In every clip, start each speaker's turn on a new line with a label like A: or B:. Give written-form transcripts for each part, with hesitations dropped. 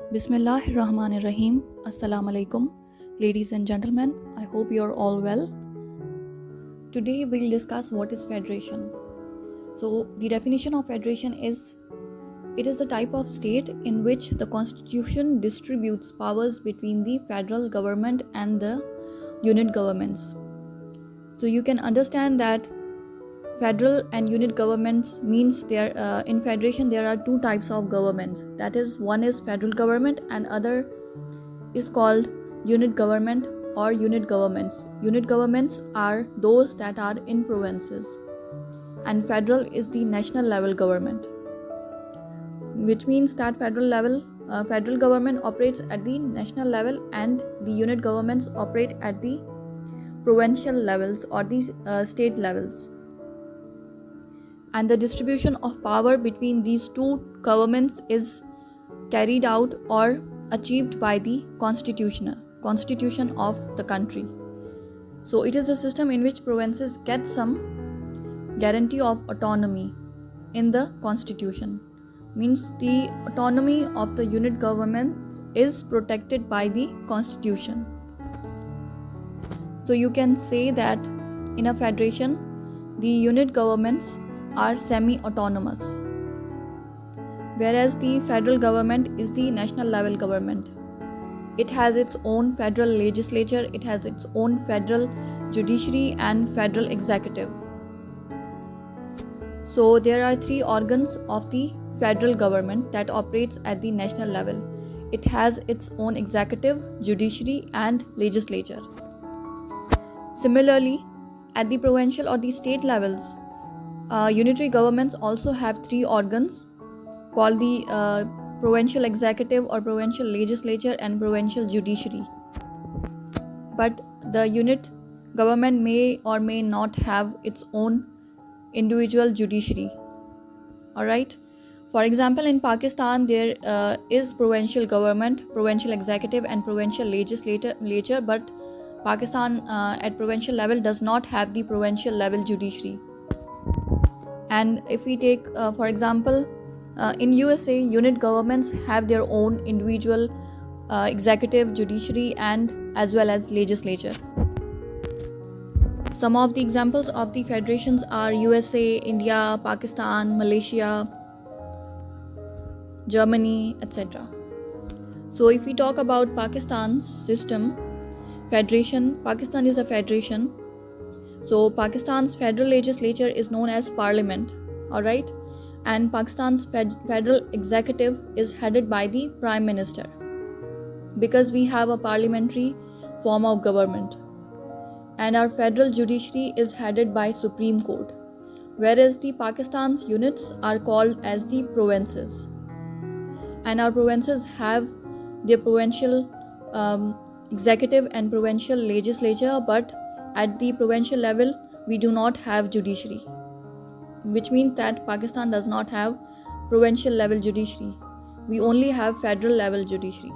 A: Bismillahirrahmanirrahim. Assalamu alaikum. Ladies and gentlemen, I hope you're all well. Today we'll discuss what is federation. So, the definition of federation is it is the type of state in which the constitution distributes powers between the federal government and the unit governments. So, you can understand that federal and unit governments means in federation there are two types of governments. That is, one is federal government and other is called unit government or unit governments. Unit governments are those that are in provinces, and federal is the national level government, which means that federal government operates at the national level and the unit governments operate at the provincial levels or the state levels. And the distribution of power between these two governments is carried out or achieved by the constitution of the country. So it is a system in which provinces get some guarantee of autonomy in the constitution. Means the autonomy of the unit government is protected by the constitution. So you can say that in a federation, the unit governments are semi-autonomous, whereas the federal government is the national level government. It has its own federal legislature, it has its own federal judiciary and federal executive. So there are three organs of the federal government that operates at the national level. It has its own executive, judiciary and legislature. Similarly, at the provincial or the state levels, unitary governments also have three organs called the provincial executive or provincial legislature and provincial judiciary. But the unit government may or may not have its own individual judiciary. Alright. For example, in Pakistan, there is provincial government, provincial executive and provincial legislature, but Pakistan at provincial level does not have the provincial level judiciary. And if we take, for example, in USA, unit governments have their own individual executive, judiciary and as well as legislature. Some of the examples of the federations are USA, India, Pakistan, Malaysia, Germany, etc. So if we talk about Pakistan's system, federation, Pakistan is a federation. So Pakistan's federal legislature is known as parliament, alright? And Pakistan's federal executive is headed by the prime minister, because we have a parliamentary form of government. And our federal judiciary is headed by Supreme Court, whereas the Pakistan's units are called as the provinces. And our provinces have their provincial executive and provincial legislature, but at the provincial level we do not have judiciary, which means that Pakistan does not have provincial level judiciary. We only have federal level judiciary.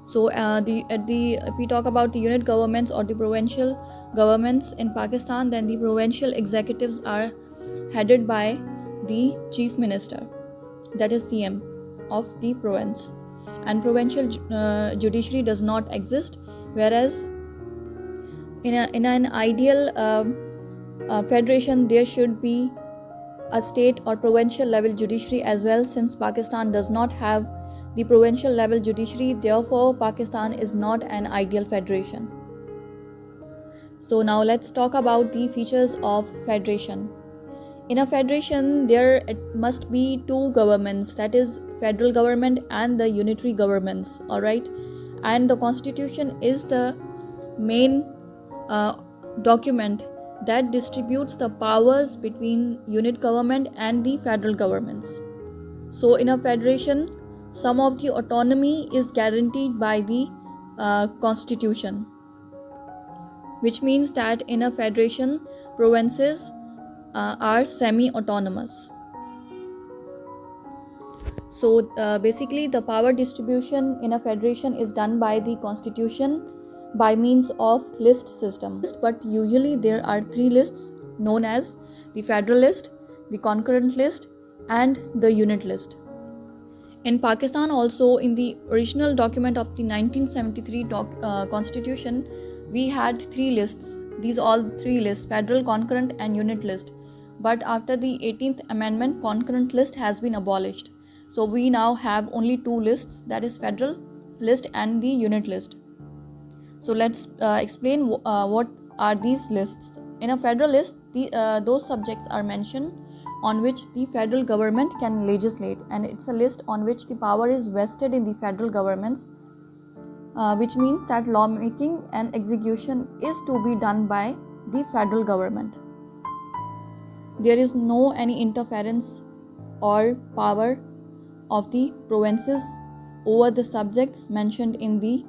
A: So if we talk about the unit governments or the provincial governments in Pakistan, then the provincial executives are headed by the chief minister, that is CM of the province, and provincial judiciary does not exist, whereas in an ideal federation there should be a state or provincial level judiciary as well. Since Pakistan does not have the provincial level judiciary, therefore Pakistan is not an ideal federation. So now let's talk about the features of federation. In a federation, there must be two governments, that is federal government and the unitary governments, alright? And the constitution is the main document that distributes the powers between unit government and the federal governments. So in a federation, some of the autonomy is guaranteed by the constitution, which means that in a federation, provinces are semi-autonomous. So basically the power distribution in a federation is done by the constitution by means of list system. But usually there are three lists known as the federal list, the concurrent list and the unit list. In Pakistan also, in the original document of the 1973 constitution, we had three lists. These all three lists: federal, concurrent and unit list. But after the 18th amendment, concurrent list has been abolished. So we now have only two lists, that is federal list and the unit list. So let's explain what are these lists. In a federal list, those subjects are mentioned on which the federal government can legislate, and it's a list on which the power is vested in the federal governments, which means that lawmaking and execution is to be done by the federal government. There is no any interference or power of the provinces over the subjects mentioned in the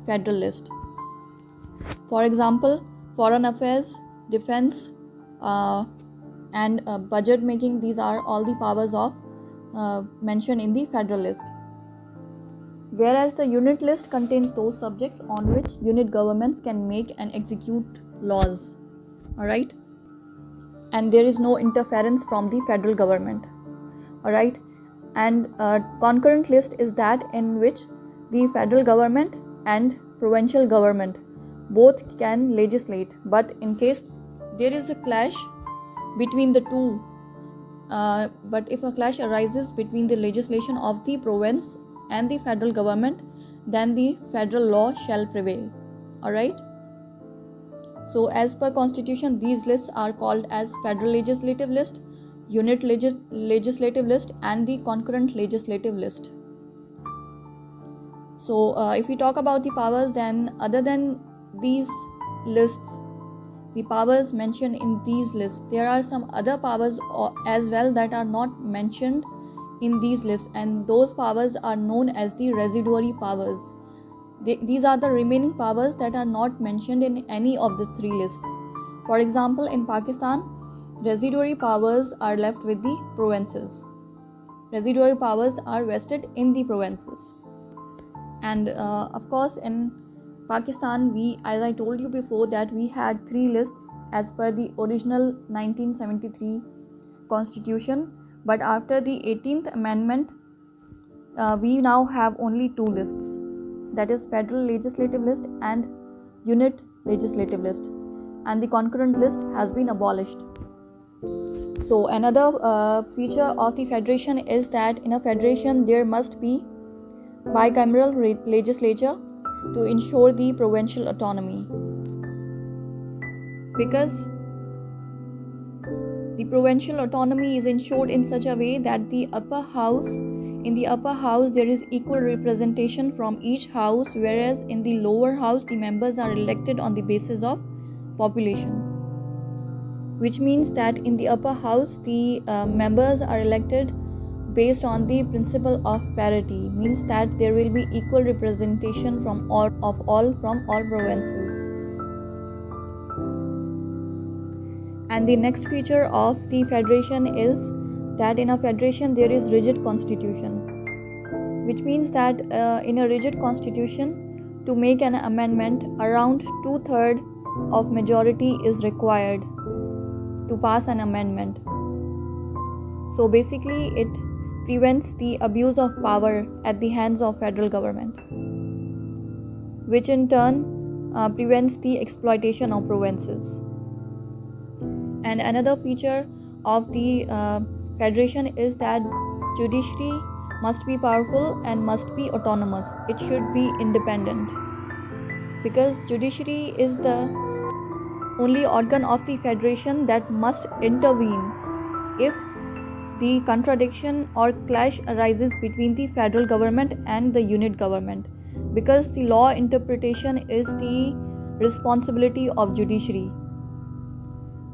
A: federal list. For example, foreign affairs, defense, and budget making, these are all the powers of mentioned in the federal list. Whereas the unit list contains those subjects on which unit governments can make and execute laws. Alright? And there is no interference from the federal government. Alright? And concurrent list is that in which the federal government and provincial government both can legislate, but in case there is a clash between the two, but if a clash arises between the legislation of the province and the federal government, then the federal law shall prevail. Alright? So as per constitution, these lists are called as federal legislative list, unit legislative list and the concurrent legislative list. So if we talk about the powers, then other than these lists, the powers mentioned in these lists, there are some other powers as well that are not mentioned in these lists, and those powers are known as the residuary powers. These are the remaining powers that are not mentioned in any of the three lists. For example, in Pakistan, residuary powers are left with the provinces. Residuary powers are vested in the provinces. And of course, in Pakistan, as I told you before, that we had three lists as per the original 1973 constitution, but after the 18th amendment, we now have only two lists, that is federal legislative list and unit legislative list, and the concurrent list has been abolished. So another feature of the federation is that in a federation there must be bicameral legislature to ensure the provincial autonomy, because the provincial autonomy is ensured in such a way that in the upper house there is equal representation from each house, whereas in the lower house the members are elected on the basis of population, which means that in the upper house the members are elected based on the principle of parity, means that there will be equal representation from all provinces. And the next feature of the federation is that in a federation there is rigid constitution, which means that in a rigid constitution, to make an amendment, around 2/3 of majority is required to pass an amendment. So basically it prevents the abuse of power at the hands of federal government, which in turn prevents the exploitation of provinces. And another feature of the federation is that judiciary must be powerful and must be autonomous. It should be independent, because judiciary is the only organ of the federation that must intervene if the contradiction or clash arises between the federal government and the unit government, because the law interpretation is the responsibility of judiciary,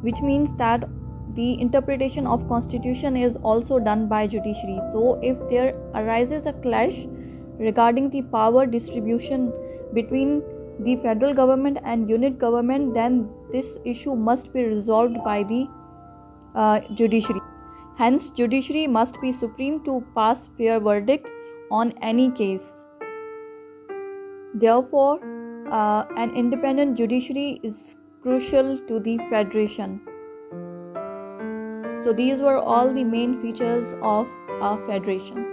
A: which means that the interpretation of constitution is also done by judiciary. So if there arises a clash regarding the power distribution between the federal government and unit government, then this issue must be resolved by the judiciary. Hence, judiciary must be supreme to pass fair verdict on any case. Therefore, an independent judiciary is crucial to the federation. So these were all the main features of a federation.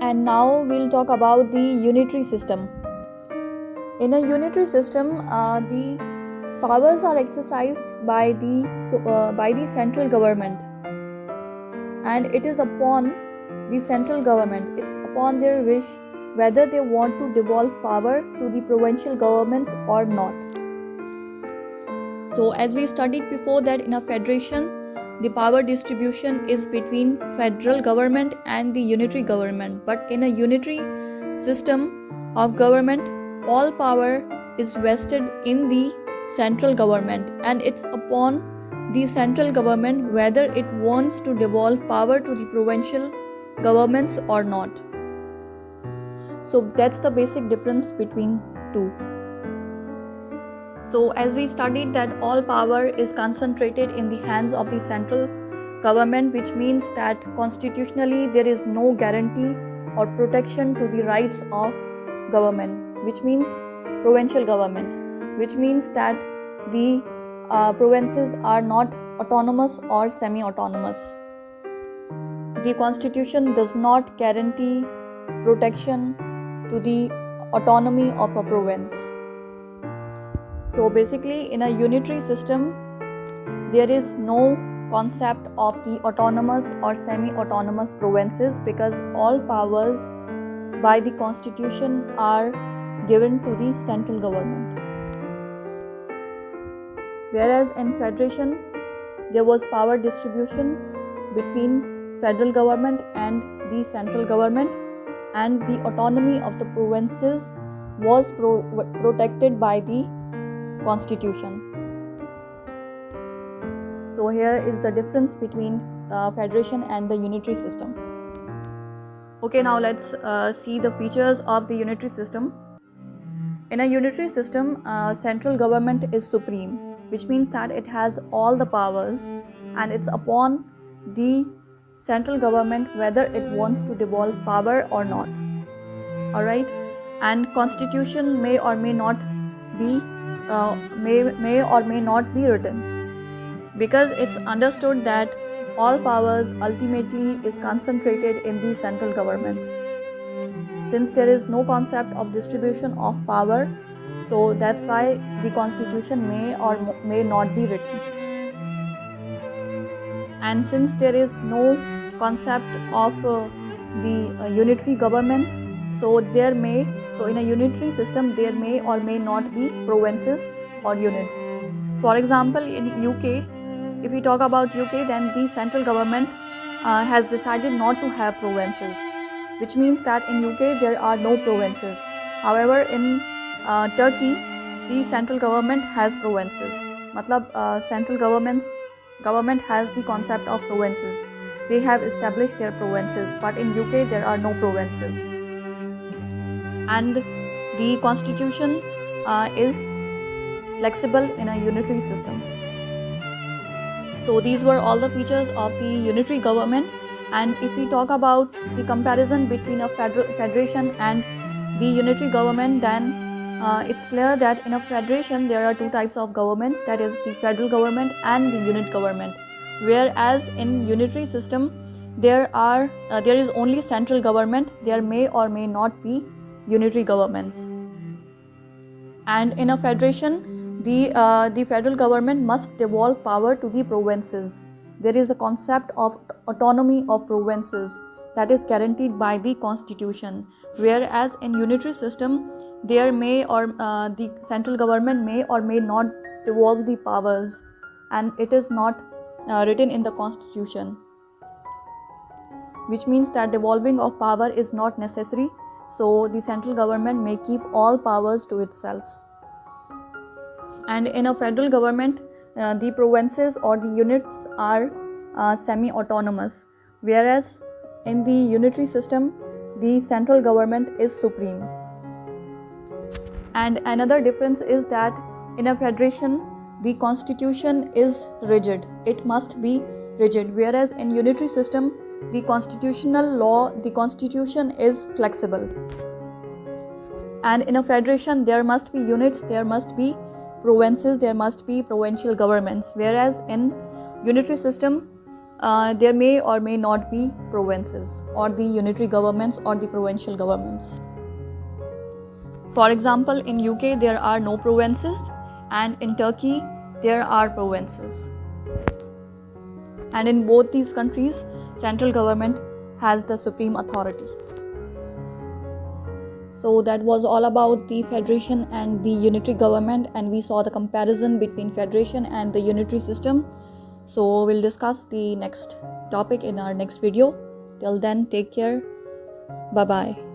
A: And now we'll talk about the unitary system. In a unitary system, the powers are exercised by the central government, and it is upon the central government, it's upon their wish whether they want to devolve power to the provincial governments or not. So as we studied before, that in a federation the power distribution is between federal government and the unitary government, but in a unitary system of government, all power is vested in the central government, and it's upon the central government whether it wants to devolve power to the provincial governments or not. So that's the basic difference between two. So as we studied that all power is concentrated in the hands of the central government, which means that constitutionally there is no guarantee or protection to the rights of government, which means provincial governments, which means that the provinces are not autonomous or semi-autonomous. The constitution does not guarantee protection to the autonomy of a province. So basically, in a unitary system, there is no concept of the autonomous or semi-autonomous provinces, because all powers by the constitution are given to the central government. Whereas in federation, there was power distribution between federal government and the central government, and the autonomy of the provinces was protected by the constitution. So here is the difference between federation and the unitary system. Okay, now let's see the features of the unitary system. In a unitary system, central government is supreme, which means that it has all the powers, and it's upon the central government whether it wants to devolve power or not. Alright, and constitution may or may not be written, because it's understood that all powers ultimately is concentrated in the central government. Since there is no concept of distribution of power, so that's why the constitution may or may not be written. And since there is no concept of the unitary governments, so in a unitary system there may or may not be provinces or units. For example, in UK, if we talk about UK, then the central government has decided not to have provinces, which means that in UK there are no provinces. However, in Turkey, the central government has provinces. Central government has the concept of provinces. They have established their provinces, but in UK there are no provinces. And the constitution is flexible in a unitary system. So these were all the features of the unitary government. And if we talk about the comparison between a federation and the unitary government, then it's clear that in a federation there are two types of governments, that is the federal government and the unit government. Whereas in unitary system there is only central government, there may or may not be unitary governments. And in a federation, the federal government must devolve power to the provinces. There is a concept of autonomy of provinces that is guaranteed by the constitution. Whereas in unitary system, there may or the central government may or may not devolve the powers, and it is not written in the constitution, which means that devolving of power is not necessary. So the central government may keep all powers to itself. And in a federal government, the provinces or the units are semi-autonomous, whereas in the unitary system, the central government is supreme. And another difference is that in a federation, the constitution is rigid. It must be rigid, whereas in unitary system, the constitution is flexible. And in a federation, there must be units, there must be provinces, there must be provincial governments. Whereas in unitary system, there may or may not be provinces or the unitary governments or the provincial governments. For example, in UK there are no provinces, and in Turkey there are provinces. And in both these countries, central government has the supreme authority. So that was all about the federation and the unitary government, and we saw the comparison between federation and the unitary system. So we'll discuss the next topic in our next video. Till then, take care. Bye bye.